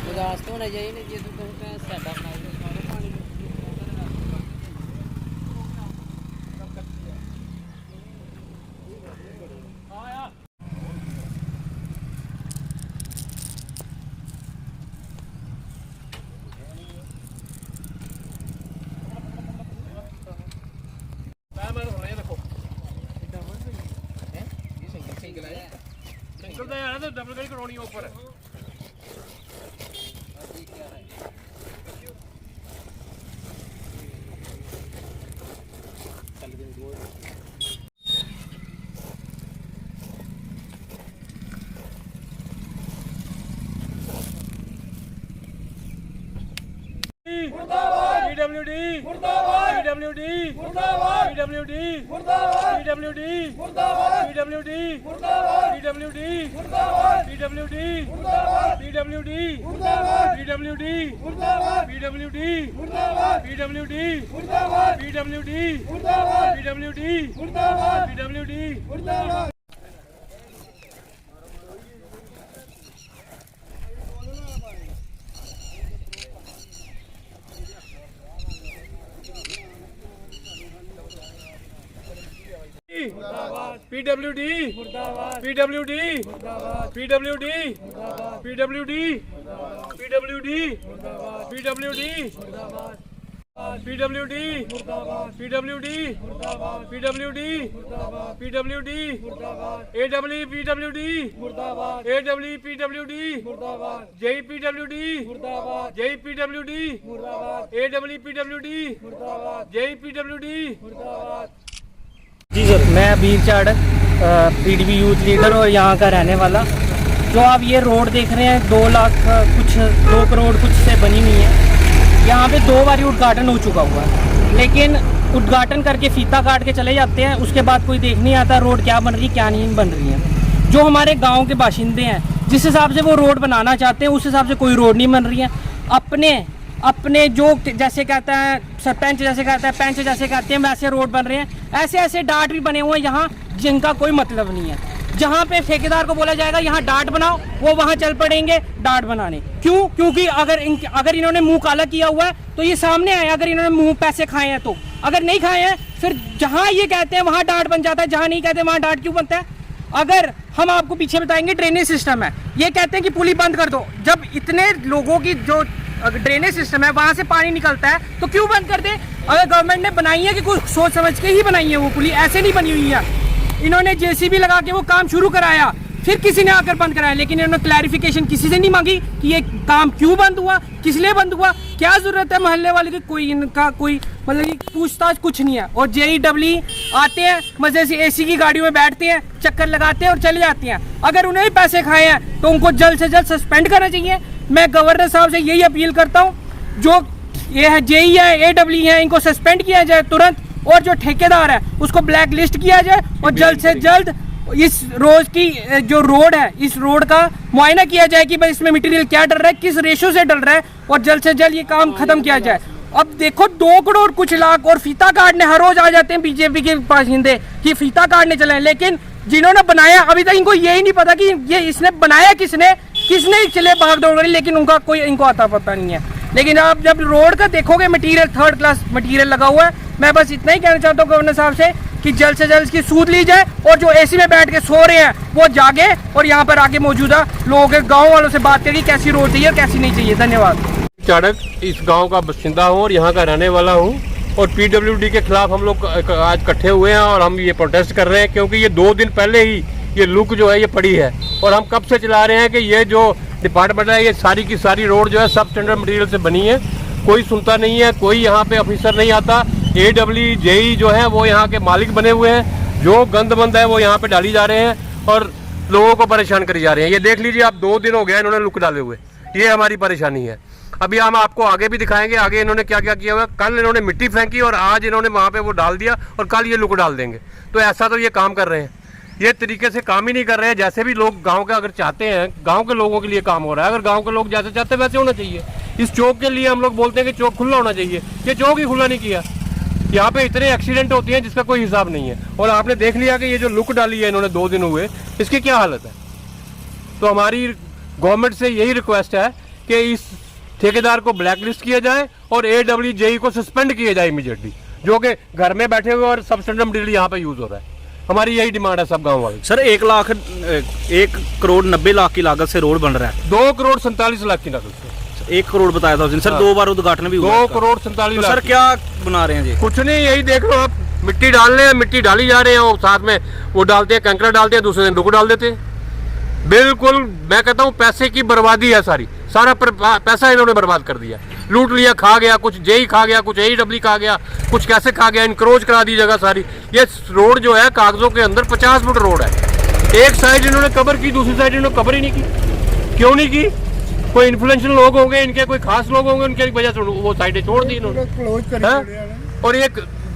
उदास तो होना चाहिए जे तू साडा पानी डबल गली करानी ऊपर PWD मुर्दाबाद, PWD मुर्दाबाद, PWD मुर्दाबाद, PWD मुर्दाबाद, PWD मुर्दाबाद, PWD मुर्दाबाद, PWD मुर्दाबाद, PWD मुर्दाबाद, PWD मुर्दाबाद, PWD मुर्दाबाद, PWD मुर्दाबाद, PWD मुर्दाबाद, PWD मुर्दाबाद, PWD मुर्दाबाद। PWD मुर्दाबाद, PWD मुर्दाबाद, PWD मुर्दाबाद, PWD PWD मुर्दाबाद, PWD मुर्दाबाद, PWD मुर्दाबाद, PWD मुर्दाबाद, PWD मुर्दाबाद, PWD मुर्दाबाद, AWPWD मुर्दाबाद, AWPWD मुर्दाबाद, JPWD मुर्दाबाद, JPWD मुर्दाबाद, AWPWD मुर्दाबाद, JPWD मुर्दाबाद। जी सर, मैं वीर चाड़क PDP यूथ लीडर और यहाँ का रहने वाला। जो आप ये रोड देख रहे हैं 2 करोड़ कुछ से बनी हुई है। यहाँ पे 2 बार उद्घाटन हो चुका हुआ है, लेकिन उद्घाटन करके फीता काट के चले जाते हैं। उसके बाद कोई देख नहीं आता रोड क्या बन रही है क्या नहीं बन रही है। जो हमारे गाँव के बाशिंदे हैं जिस हिसाब से वो रोड बनाना चाहते हैं उस हिसाब से कोई रोड नहीं बन रही है। अपने जो जैसे कहता है सरपंच जैसे कहता है पंच जैसे कहते हैं वैसे रोड बन रहे हैं। ऐसे डाट भी बने हुए हैं यहाँ जिनका कोई मतलब नहीं है। जहाँ पे ठेकेदार को बोला जाएगा यहाँ डाट बनाओ, वो वहाँ चल पड़ेंगे डाट बनाने। क्यों? क्योंकि अगर इन्होंने मुंह काला किया हुआ है तो ये सामने आए। अगर इन्होंने मुंह पैसे खाए हैं तो, अगर नहीं खाए हैं फिर जहाँ ये कहते हैं वहाँ डाट बन जाता है, जहाँ नहीं कहते वहाँ डाट क्यों बनता है? अगर हम आपको पीछे बताएंगे ड्रेनेज सिस्टम है, ये कहते हैं कि पुली बंद कर दो। जब इतने लोगों की जो ड्रेनेज सिस्टम है वहां से पानी निकलता है तो क्यों बंद कर दे? अगर गवर्नमेंट ने बनाई है कि कुछ सोच समझ के ही बनाई है, वो पुली ऐसे नहीं बनी हुई है। इन्होंने JCB लगा के वो काम शुरू कराया, फिर किसी ने आकर बंद कराया, लेकिन इन्होंने क्लैरिफिकेशन किसी से नहीं मांगी कि ये काम क्यों बंद हुआ, किस लिए बंद हुआ, क्या जरूरत है मोहल्ले वाले की। कोई इनका कोई मतलब कि पूछताछ कुछ नहीं है। और JEE आते हैं मजे से AC की गाड़ियों में बैठते हैं, चक्कर लगाते हैं और चले जाते हैं। अगर उन्हें भी पैसे खाए हैं तो उनको जल्द से जल्द सस्पेंड करना चाहिए। मैं गवर्नर साहब से यही अपील करता हूँ, जो ये है JEE है AWE है, इनको सस्पेंड किया जाए तुरंत, और जो ठेकेदार है उसको ब्लैक लिस्ट किया जाए और जल्द से जल्द इस रोज की जो रोड है इस रोड का मुआयना किया जाए कि भाई इसमें मटेरियल क्या डल रहा है, किस रेशो से डल रहा है, और जल्द से जल्द ये काम खत्म किया जाए। अब देखो 2 करोड़ कुछ लाख और फीता काटने हर रोज आ जाते हैं बीजेपी के बाशिंदे कि फीता काटने चले हैं, लेकिन जिन्होंने बनाया अभी तक इनको यही नहीं पता कि ये इसने बनाया किसने चले भाग दौड़ रही, लेकिन उनका कोई इनको आता पता नहीं है। लेकिन आप जब रोड का देखोगे मटेरियल 3rd क्लास मटेरियल लगा हुआ है। मैं बस इतना ही कहना चाहता हूँ गवर्नर साहब से कि जल्द से जल्द इसकी सूद ली जाए और जो AC में बैठ के सो रहे हैं वो जागे और यहाँ पर आके मौजूदा लोगों के गाँव वालों से बात करें कैसी रोड चाहिए और कैसी नहीं चाहिए। धन्यवाद। चाड़क इस गांव का बाशिंदा हूं और यहाँ का रहने वाला हूं, और PWD के खिलाफ हम लोग आज इकट्ठे हुए हैं और हम ये प्रोटेस्ट कर रहे हैं क्योंकि ये 2 दिन पहले ही ये लुक जो है ये पड़ी है। और हम कब से चला रहे हैं कि ये जो डिपार्टमेंट है ये सारी की सारी रोड जो है सब स्टैंडर्ड मटेरियल से बनी है। कोई सुनता नहीं है, कोई यहाँ पे ऑफिसर नहीं आता। AWE JEE जो है वो यहाँ के मालिक बने हुए हैं, जो गंद बंद है वो यहाँ पे डाली जा रहे हैं और लोगों को परेशान करी जा रहे हैं। ये देख लीजिए आप 2 दिन हो गया इन्होंने लुक डाले हुए, ये हमारी परेशानी है। अभी हम आपको आगे भी दिखाएंगे आगे इन्होंने क्या क्या किया हुआ। कल इन्होंने मिट्टी फेंकी और आज इन्होंने वहाँ पे वो डाल दिया और कल ये लुक डाल देंगे। तो ऐसा तो ये काम कर रहे हैं, ये तरीके से काम ही नहीं कर रहे हैं जैसे भी लोग गांव के अगर चाहते हैं। गांव के लोगों के लिए काम हो रहा है, अगर गांव के लोग जैसे चाहते हैं वैसे होना चाहिए। इस चौक के लिए हम लोग बोलते हैं कि चौक खुला होना चाहिए, ये चौक ही खुला नहीं किया। यहाँ पे इतने एक्सीडेंट होते हैं जिसका कोई हिसाब नहीं है। और आपने देख लिया कि ये जो लुक डाली है इन्होंने 2 दिन हुए, इसकी क्या हालत है। तो हमारी गवर्नमेंट से यही रिक्वेस्ट है कि इस ठेकेदार को ब्लैक लिस्ट किया जाए और AWJE को सस्पेंड किया जाए इमीडिएटली, जो कि घर में बैठे हुए और सबस्टैंडर्ड मटेरियल यहाँ पे यूज हो रहा है। हमारी यही डिमांड है सब गाँव वाले। सर 1 करोड़ 90 लाख की लागत से रोड बन रहा है। 2 करोड़ 47 लाख की लागत से 1 करोड़ बताया था उस दिन सर। हाँ। 2 बार उद्घाटन भी हुआ। 2 करोड़ 47 लाख। सर क्या बना रहे हैं जी? कुछ नहीं, यही देख लो आप, मिट्टी डाल रहे हैं, मिट्टी डाली जा रहे हैं और साथ में वो डालते हैं, कंकरा डालते हैं, दूसरे दिन रुक डाल देते हैं। बिल्कुल मैं कहता हूँ पैसे की बर्बादी है, सारा पैसा इन्होंने बर्बाद कर दिया, लूट लिया, खा गया, कुछ जेई खा गया, कुछ AEW खा गया, कुछ कैसे खा गया, इनक्रोच करा दी जगह सारी। ये रोड जो है कागजों के अंदर 50 फुट रोड है, एक साइड इन्होंने कवर की, दूसरी साइड इन्होंने कवर ही नहीं की। क्यों नहीं की? कोई इन्फ्लुएंशियल लोग होंगे इनके, कोई खास लोग होंगे, उनकी वजह से वो साइडें छोड़ दी इन्होंने। और ये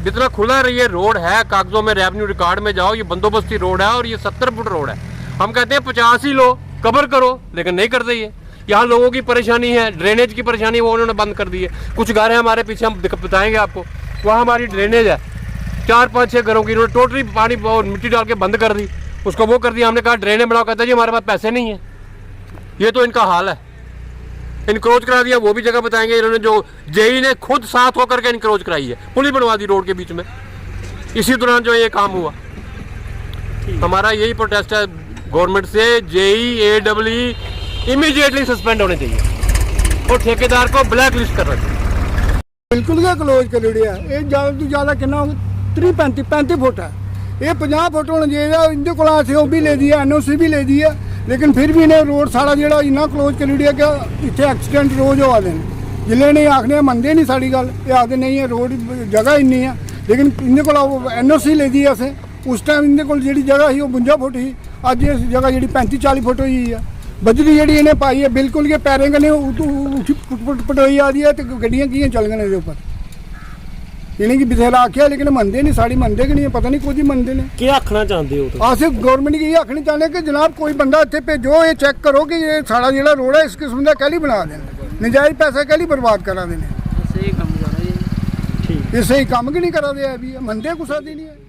जितना खुला ये रोड है, कागजों में रेवेन्यू रिकॉर्ड में जाओ, ये बंदोबस्ती रोड है और ये 70 फुट रोड है। हम कहते हैं 50 ही लो, कवर करो, लेकिन नहीं करते ये। यहाँ लोगों की परेशानी है, ड्रेनेज की परेशानी, वो उन्होंने बंद कर दी है। कुछ घर है हमारे पीछे, हम बताएंगे आपको, वहाँ हमारी ड्रेनेज है 4-5-6 घरों की, इन्होंने टोटली पानी और मिट्टी डाल के बंद कर दी, उसको वो कर दिया। हमने कहा ड्रेनेज बनाओ, कहता जी हमारे पास पैसे नहीं है। ये तो इनका हाल है, इनक्रोच करा दिया। वो भी जगह बताएंगे इन्होंने, जो जेई ने खुद साथ होकर के इनक्रोच कराई है, पुल बनवा दी रोड के बीच में, इसी दौरान जो ये काम हुआ। हमारा यही प्रोटेस्ट है गवर्नमेंट से, जेई AWE इमीडिएटली सस्पेंड होने चाहिए और ठेकेदार को ब्लैक लिस्ट करना चाहिए। बिल्कुल क्या क्लोज कर लिया। ये ज़्यादा तो ज़्यादा कितना 35 फुट है, ये 50 फुट होना चाहिए। इनके को असें वो भी ले दिया, NOC भी ले दी है, लेकिन फिर भी इन्हें रोड सारा जो इन्ना क्लोज कर लिया कि इतने एक्सीडेंट रोज होआ दे। जिले नहीं आखने मनते नहीं साड़ी गल, ये आखते नहीं है रोड जगह इन्नी है, लेकिन इनके को NOC ले दी असें। उस टाइम इनके को जी जगह ही वो 52 फुट ही, अज इस जगह जी 35-40 फुट हुई है। बजरी जी इन्हें पाई है बिल्कुल के पैरें कन्नै पटोई आ रही है, तो गड्डियां कियां चलगन एह्दे उप्पर। इन्हें की बथेरा आख्या लेकिन मनते नहीं, साड़ी मनते कि नहीं, पता नहीं कुछ ही मनते ने। क्या आखना चाहते हो? अस गौरमेंट की आखना चाहते हैं कि जनाब कोई बंदा इतने भेजो, ये चेक करो कि ये साड़ा जो रोड है इस किस्म का कैली बना देना, नजायज पैसा कैली बर्बाद करा देने। सही काम कर रहे हैं। ये सही कम कि नहीं करा दे, अभी मनते कुछ नहीं है।